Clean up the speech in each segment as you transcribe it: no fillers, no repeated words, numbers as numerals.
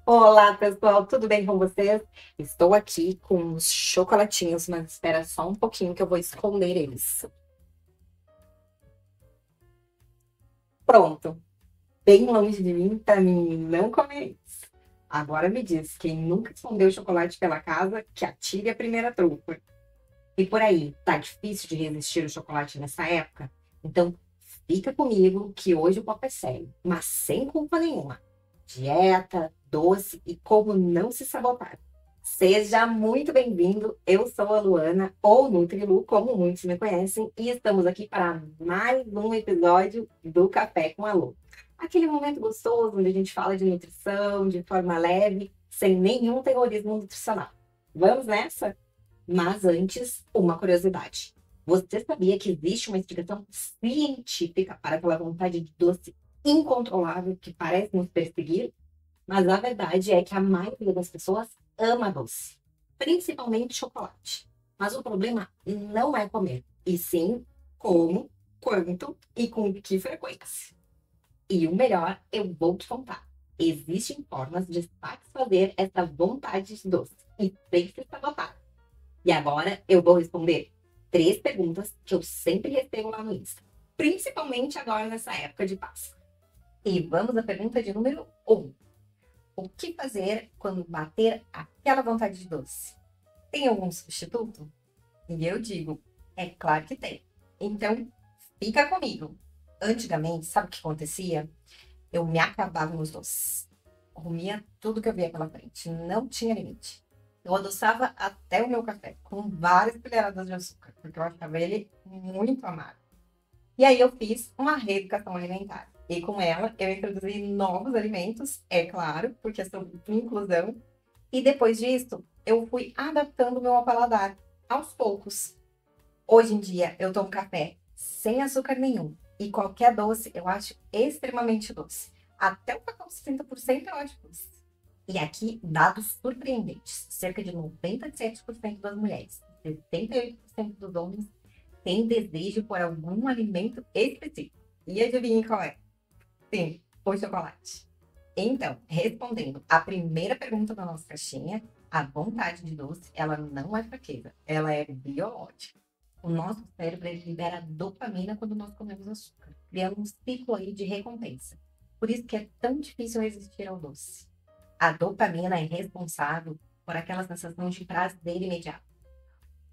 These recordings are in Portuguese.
Olá, pessoal, tudo bem com vocês? Estou aqui com uns chocolatinhos, mas espera só um pouquinho que eu vou esconder eles. Pronto, bem longe de mim para mim não comer isso. Agora me diz, quem nunca escondeu chocolate pela casa, que atire a primeira trufa. E por aí, tá difícil de resistir o chocolate nessa época? Então, fica comigo que hoje o papo é sério, mas sem culpa nenhuma. Dieta, doce e como não se sabotar. Seja muito bem-vindo. Eu sou a Luana, ou Nutrilu, como muitos me conhecem, e estamos aqui para mais um episódio do Café com a Lu. Aquele momento gostoso onde a gente fala de nutrição de forma leve, sem nenhum terrorismo nutricional. Vamos nessa? Mas antes, uma curiosidade. Você sabia que existe uma explicação científica para aquela vontade de doce incontrolável que parece nos perseguir? Mas a verdade é que a maioria das pessoas ama doce, principalmente chocolate. Mas o problema não é comer, e sim como, quanto e com que frequência. E o melhor, eu vou te contar. Existem formas de satisfazer essa vontade de doce e sem se sabotar. E agora eu vou responder três perguntas que eu sempre recebo lá no Insta, principalmente agora nessa época de Páscoa. E vamos à pergunta de número um. O que fazer quando bater aquela vontade de doce? Tem algum substituto? E eu digo, é claro que tem. Então, fica comigo. Antigamente, sabe o que acontecia? Eu me acabava nos doces. Comia tudo que eu via pela frente. Não tinha limite. Eu adoçava até o meu café, com várias colheradas de açúcar, porque eu achava ele muito amargo. E aí eu fiz uma reeducação alimentar. E com ela eu introduzi novos alimentos, é claro, porque é sobre inclusão. E depois disso, eu fui adaptando o meu paladar aos poucos. Hoje em dia eu tomo café sem açúcar nenhum. E qualquer doce eu acho extremamente doce. Até o cacau 70% eu acho doce. E aqui, dados surpreendentes. Cerca de 97% das mulheres, 78% dos homens tem desejo por algum alimento específico. E adivinhe qual é? Sim, o chocolate. Então, respondendo a primeira pergunta da nossa caixinha, a vontade de doce, ela não é fraqueza, ela é biológica. O nosso cérebro ele libera dopamina quando nós comemos açúcar, criando um ciclo aí de recompensa. Por isso que é tão difícil resistir ao doce. A dopamina é responsável por aquela sensação de prazer imediato,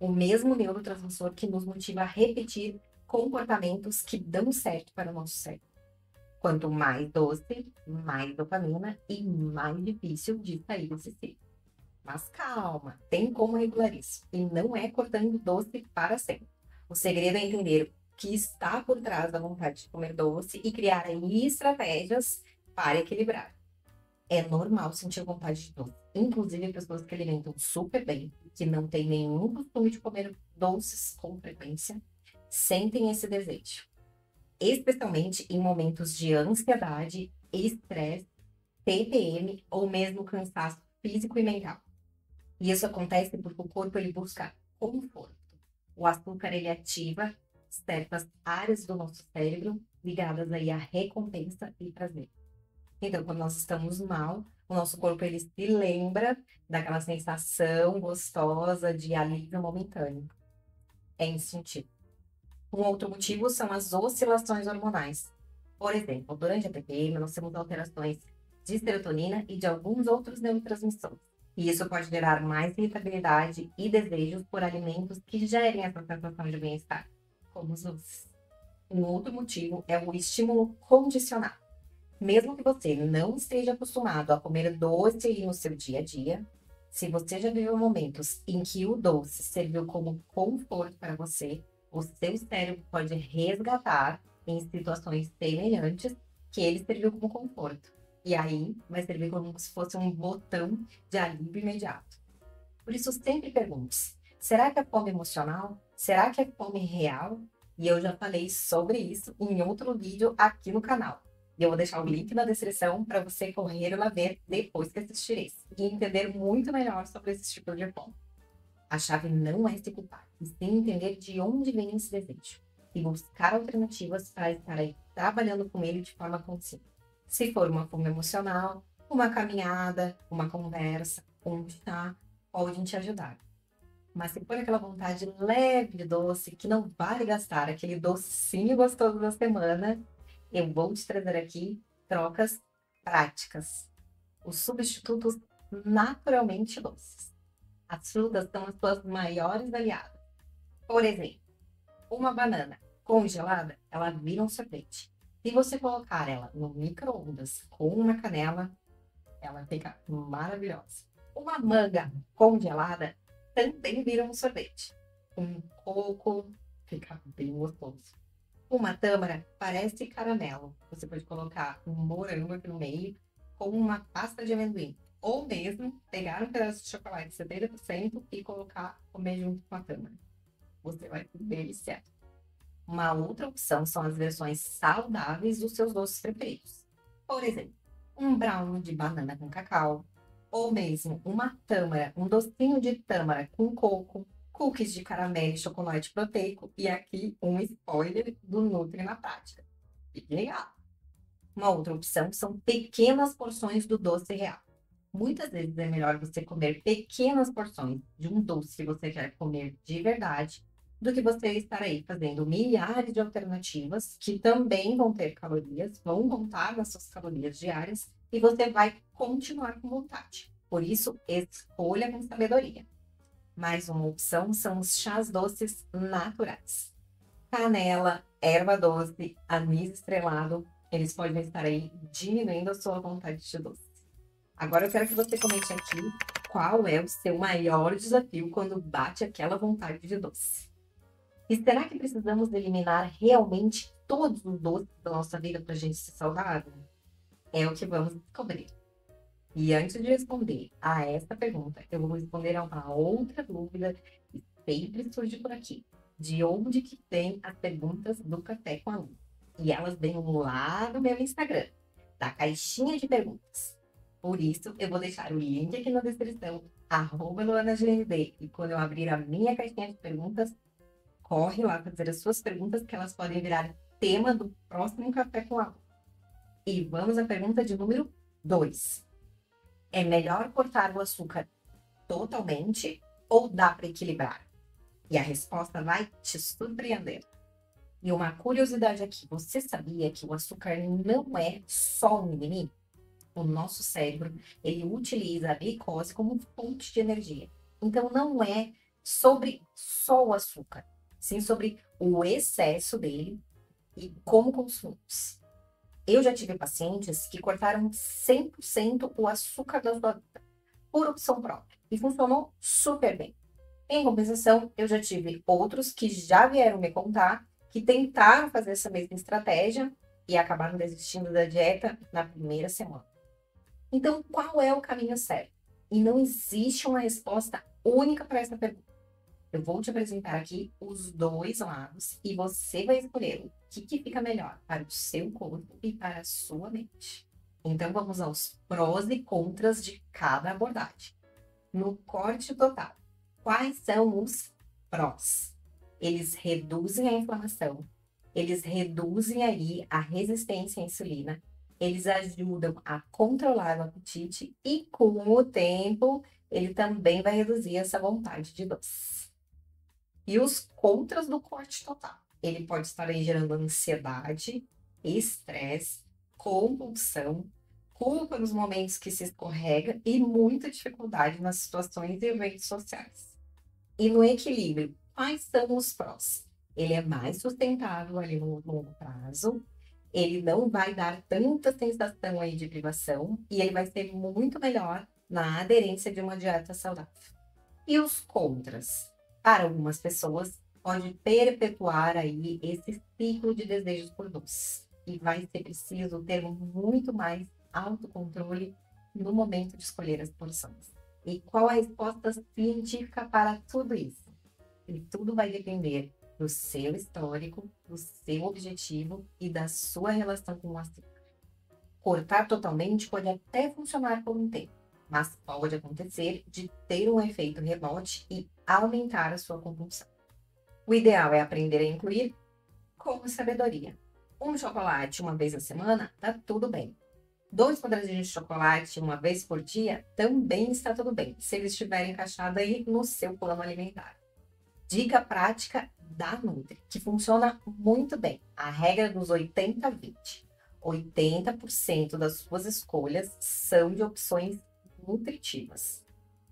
o mesmo neurotransmissor que nos motiva a repetir comportamentos que dão certo para o nosso cérebro. Quanto mais doce, mais dopamina e mais difícil de sair desse ciclo. Mas calma, tem como regular isso. E não é cortando doce para sempre. O segredo é entender o que está por trás da vontade de comer doce e criar aí estratégias para equilibrar. É normal sentir vontade de doce. Inclusive, pessoas que alimentam super bem, que não têm nenhum costume de comer doces com frequência, sentem esse desejo. Especialmente em momentos de ansiedade, estresse, TPM ou mesmo cansaço físico e mental. E isso acontece porque o corpo ele busca conforto. O açúcar ele ativa certas áreas do nosso cérebro ligadas aí à recompensa e prazer. Então, quando nós estamos mal, o nosso corpo ele se lembra daquela sensação gostosa de alívio momentâneo. É instintivo. Um outro motivo são as oscilações hormonais. Por exemplo, durante a TPM, nós temos alterações de serotonina e de alguns outros neurotransmissores. E isso pode gerar mais irritabilidade e desejos por alimentos que gerem essa sensação de bem-estar, como os doces. Um outro motivo é o estímulo condicionado. Mesmo que você não esteja acostumado a comer doce no seu dia a dia, se você já viveu momentos em que o doce serviu como conforto para você, o seu cérebro pode resgatar em situações semelhantes que ele serviu como conforto. E aí vai servir como se fosse um botão de alívio imediato. Por isso, sempre pergunte: será que é fome emocional? Será que é fome real? E eu já falei sobre isso em outro vídeo aqui no canal. E eu vou deixar o link na descrição para você correr lá ver depois que assistir esse e entender muito melhor sobre esse tipo de fome. A chave não é se culpar, e sim entender de onde vem esse desejo e buscar alternativas para estar aí trabalhando com ele de forma consciente. Se for uma fome emocional, Uma caminhada, uma conversa, um chá podem te ajudar. Mas se for aquela vontade leve de doce, que não vale gastar aquele docinho gostoso da semana, eu vou te trazer aqui trocas práticas. Os substitutos naturalmente doces. As frutas são as suas maiores aliadas. Por exemplo, uma banana congelada, ela vira um sorvete. Se você colocar ela no micro-ondas com uma canela, ela fica maravilhosa. Uma manga congelada também vira um sorvete. Um coco fica bem gostoso. Uma tâmara parece caramelo. Você pode colocar um morango aqui no meio com uma pasta de amendoim. Ou mesmo pegar um pedaço de chocolate 70% e colocar comer junto com a tâmara. Você vai se deliciar. Uma outra opção são as versões saudáveis dos seus doces preferidos. Por exemplo, um brownie de banana com cacau, ou mesmo uma tâmara, um docinho de tâmara com coco, cookies de caramelo e chocolate proteico, e aqui um spoiler do Nutri na prática. Fique ligado! Uma outra opção são pequenas porções do doce real. Muitas vezes é melhor você comer pequenas porções de um doce que você quer comer de verdade, do que você estar aí fazendo milhares de alternativas que também vão ter calorias, vão contar nas suas calorias diárias e você vai continuar com vontade. Por isso, escolha com sabedoria. Mais uma opção são os chás doces naturais. Canela, erva doce, anis estrelado, eles podem estar aí diminuindo a sua vontade de doce. Agora eu quero que você comente aqui qual é o seu maior desafio quando bate aquela vontade de doce. E será que precisamos eliminar realmente todos os doces da nossa vida para a gente ser saudável? É o que vamos descobrir. E antes de responder a essa pergunta, eu vou responder a uma outra dúvida que sempre surge por aqui. De onde que tem as perguntas do Café com a Lu? E elas vêm lá no meu Instagram, da caixinha de perguntas. Por isso, eu vou deixar o link aqui na descrição, @LuanaGND. E quando eu abrir a minha caixinha de perguntas, corre lá fazer as suas perguntas, que elas podem virar tema do próximo Café com a Lu. E vamos à pergunta de número 2. É melhor cortar o açúcar totalmente ou dá para equilibrar? E a resposta vai te surpreender. E uma curiosidade aqui, você sabia que o açúcar não é só um inimigo? O nosso cérebro, ele utiliza a glicose como fonte de energia. Então, não é sobre só o açúcar, sim sobre o excesso dele e como consumimos. Eu já tive pacientes que cortaram 100% o açúcar da sua vida, por opção própria, e funcionou super bem. Em compensação, eu já tive outros que já vieram me contar que tentaram fazer essa mesma estratégia e acabaram desistindo da dieta na primeira semana. Então, qual é o caminho certo? E não existe uma resposta única para essa pergunta. Eu vou te apresentar aqui os dois lados e você vai escolher o que fica melhor para o seu corpo e para a sua mente. Então, vamos aos prós e contras de cada abordagem. No corte total, quais são os prós? Eles reduzem a inflamação, eles reduzem aí a resistência à insulina, eles ajudam a controlar o apetite e, com o tempo, ele também vai reduzir essa vontade de doce. E os contras do corte total? Ele pode estar aí gerando ansiedade, estresse, compulsão, culpa nos momentos que se escorrega e muita dificuldade nas situações e eventos sociais. E no equilíbrio, quais são os prós? Ele é mais sustentável ali no longo prazo, ele não vai dar tanta sensação aí de privação e ele vai ser muito melhor na aderência de uma dieta saudável. E os contras? Para algumas pessoas, pode perpetuar aí esse ciclo de desejos por doce. E vai ser preciso ter muito mais autocontrole no momento de escolher as porções. E qual a resposta científica para tudo isso? E tudo vai depender do seu histórico, do seu objetivo e da sua relação com o açúcar. Cortar totalmente pode até funcionar por um tempo, mas pode acontecer de ter um efeito rebote e aumentar a sua compulsão. O ideal é aprender a incluir com sabedoria. Um chocolate uma vez na semana tá tudo bem. 2 quadradinhos de chocolate uma vez por dia também está tudo bem, se eles estiverem encaixados aí no seu plano alimentar. Dica prática da Nutri, que funciona muito bem. A regra dos 80-20. 80% das suas escolhas são de opções nutritivas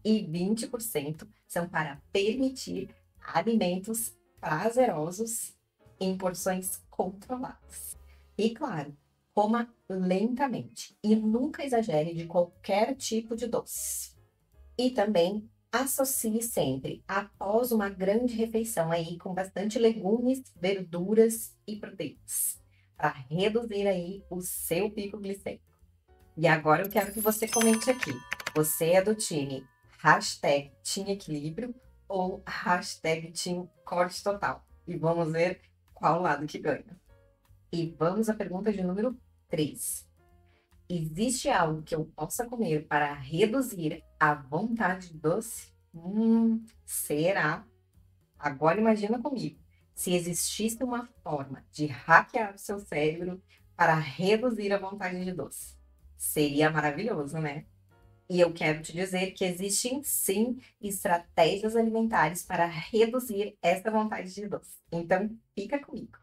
e 20% são para permitir alimentos prazerosos em porções controladas. E claro, coma lentamente e nunca exagere de qualquer tipo de doce. E também associe sempre após uma grande refeição aí com bastante legumes, verduras e proteínas, para reduzir aí o seu pico glicêmico. E agora eu quero que você comente aqui. Você é do time #Team Equilíbrio ou #Team Corte Total? E vamos ver qual lado que ganha. E vamos à pergunta de número 3. Existe algo que eu possa comer para reduzir a vontade de doce? Será? Agora imagina comigo. Se existisse uma forma de hackear o seu cérebro para reduzir a vontade de doce. Seria maravilhoso, né? E eu quero te dizer que existem sim estratégias alimentares para reduzir essa vontade de doce. Então, fica comigo.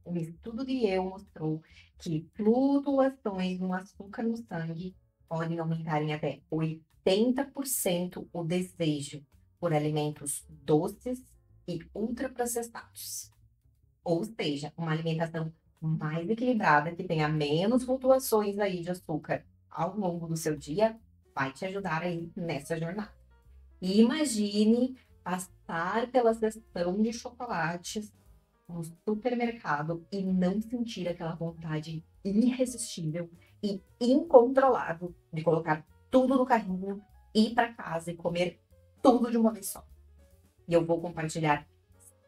Um estudo de Yale mostrou que flutuações no açúcar no sangue podem aumentar em até 80% o desejo por alimentos doces e ultraprocessados. Ou seja, uma alimentação mais equilibrada, que tenha menos flutuações aí de açúcar ao longo do seu dia, vai te ajudar aí nessa jornada. E imagine passar pela seção de chocolates no supermercado e não sentir aquela vontade irresistível e incontrolável de colocar tudo no carrinho, ir para casa e comer tudo de uma vez só. E eu vou compartilhar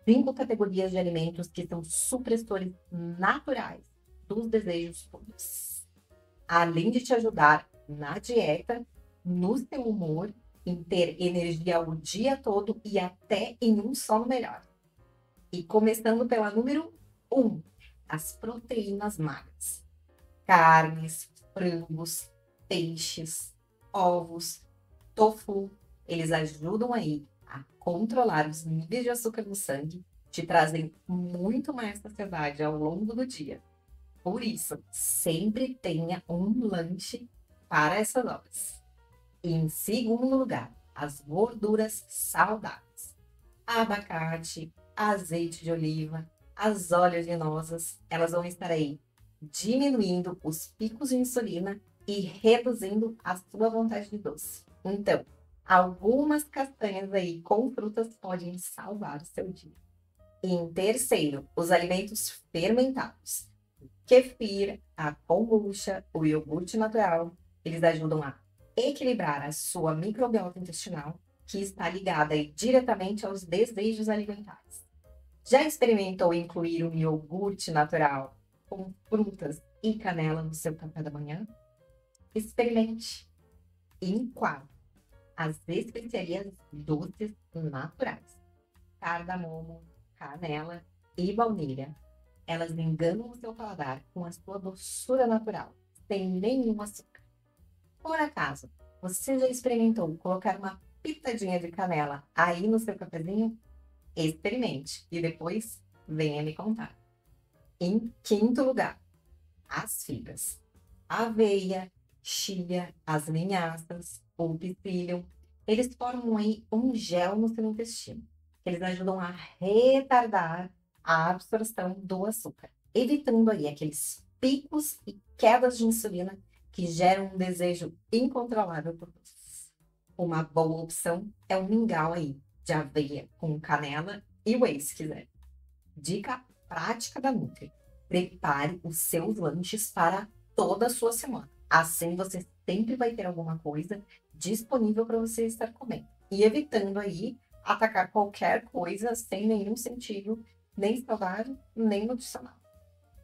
5 categorias de alimentos que são supressores naturais dos desejos todos. Além de te ajudar na dieta, no seu humor, em ter energia o dia todo e até em um sono melhor. E começando pela número 1, as proteínas magras. Carnes, frangos, peixes, ovos, tofu, eles ajudam aí a controlar os níveis de açúcar no sangue, te trazem muito mais saciedade ao longo do dia. Por isso, sempre tenha um lanche para essas horas. E em segundo lugar, as gorduras saudáveis. Abacate, azeite de oliva, as oleaginosas, elas vão estar aí diminuindo os picos de insulina e reduzindo a sua vontade de doce. Então, algumas castanhas aí com frutas podem salvar o seu dia. E em terceiro, os alimentos fermentados. Kefir, a kombucha, o iogurte natural, eles ajudam a equilibrar a sua microbiota intestinal, que está ligada aí diretamente aos desejos alimentares. Já experimentou incluir um iogurte natural com frutas e canela no seu café da manhã? Experimente. E em quarto, as especiarias doces naturais. Cardamomo, canela e baunilha. Elas enganam o seu paladar com a sua doçura natural, sem nenhum açúcar. Por acaso, você já experimentou colocar uma pitadinha de canela aí no seu cafezinho? Experimente e depois venha me contar. Em quinto lugar, as fibras. Aveia, chia, as linhaças, o psyllium, eles formam aí um gel no seu intestino. Eles ajudam a retardar a absorção do açúcar, evitando aí aqueles picos e quedas de insulina que geram um desejo incontrolável por doces. Uma boa opção é um mingau aí de aveia com canela e whey, se quiser. Dica prática da Nutri. Prepare os seus lanches para toda a sua semana. Assim você sempre vai ter alguma coisa disponível para você estar comendo. E evitando aí atacar qualquer coisa sem nenhum sentido, nem saudável, nem nutricional.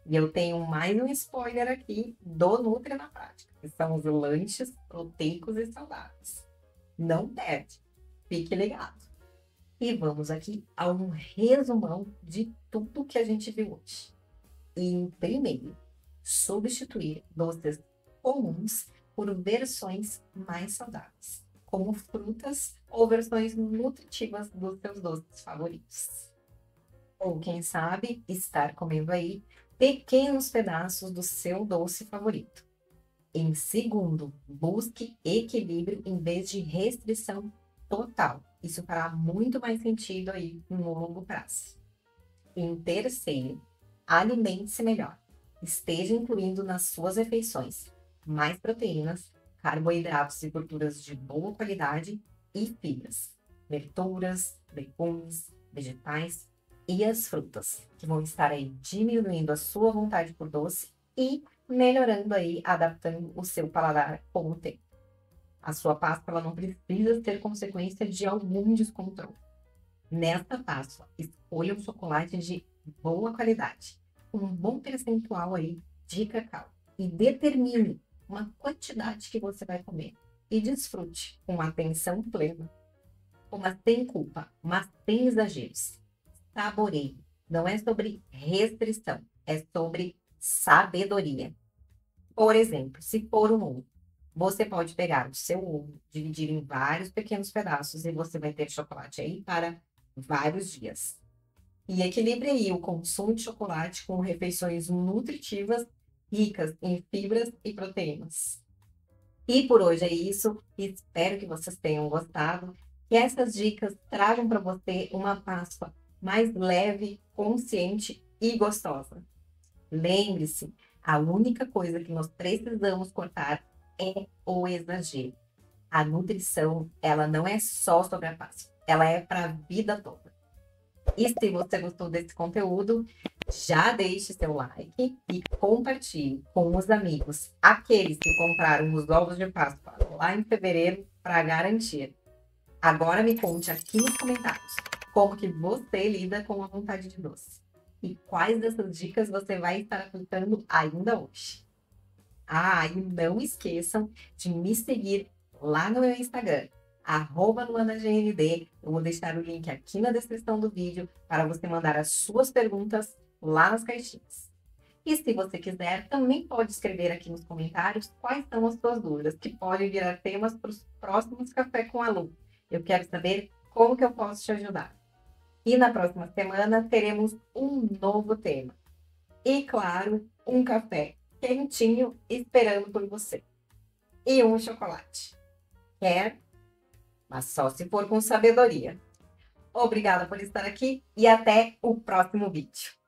E eu tenho mais um spoiler aqui do Nutri na prática, que são os lanches proteicos e saudáveis. Não perde, fique ligado. E vamos aqui a um resumão de tudo que a gente viu hoje. E em primeiro, substituir doces comuns por versões mais saudáveis, como frutas ou versões nutritivas dos seus doces favoritos. Ou, quem sabe, estar comendo aí pequenos pedaços do seu doce favorito. Em segundo, busque equilíbrio em vez de restrição total. Isso fará muito mais sentido aí no longo prazo. Em terceiro, alimente-se melhor. Esteja incluindo nas suas refeições mais proteínas, carboidratos e gorduras de boa qualidade e fibras, verduras, legumes, vegetais e as frutas, que vão estar aí diminuindo a sua vontade por doce e melhorando aí, adaptando o seu paladar com o tempo. A sua Páscoa ela não precisa ter consequência de algum descontrole. Nesta Páscoa, escolha um chocolate de boa qualidade, um bom percentual aí de cacau e determine uma quantidade que você vai comer e desfrute com atenção plena, mas sem culpa, mas sem exageros. Saboreie. Não é sobre restrição, é sobre sabedoria. Por exemplo, se for um ovo, você pode pegar o seu ovo, dividir em vários pequenos pedaços e você vai ter chocolate aí para vários dias. E equilibre aí o consumo de chocolate com refeições nutritivas, ricas em fibras e proteínas. E por hoje é isso. Espero que vocês tenham gostado. Que essas dicas tragam para você uma Páscoa mais leve, consciente e gostosa. Lembre-se, a única coisa que nós precisamos cortar é o exagero. A nutrição, ela não é só sobre a Páscoa, ela é para a vida toda. E se você gostou desse conteúdo, já deixe seu like e compartilhe com os amigos, aqueles que compraram os ovos de Páscoa lá em fevereiro para garantir. Agora me conte aqui nos comentários como que você lida com a vontade de doce e quais dessas dicas você vai estar aplicando ainda hoje. Ah, e não esqueçam de me seguir lá no meu Instagram, @luanagnd. Eu vou deixar o link aqui na descrição do vídeo para você mandar as suas perguntas lá nas caixinhas. E se você quiser, também pode escrever aqui nos comentários quais são as suas dúvidas, que podem virar temas para os próximos Café com a Lu. Eu quero saber como que eu posso te ajudar. E na próxima semana teremos um novo tema. E claro, um café quentinho esperando por você. E um chocolate. Quer? Mas só se for com sabedoria. Obrigada por estar aqui e até o próximo vídeo.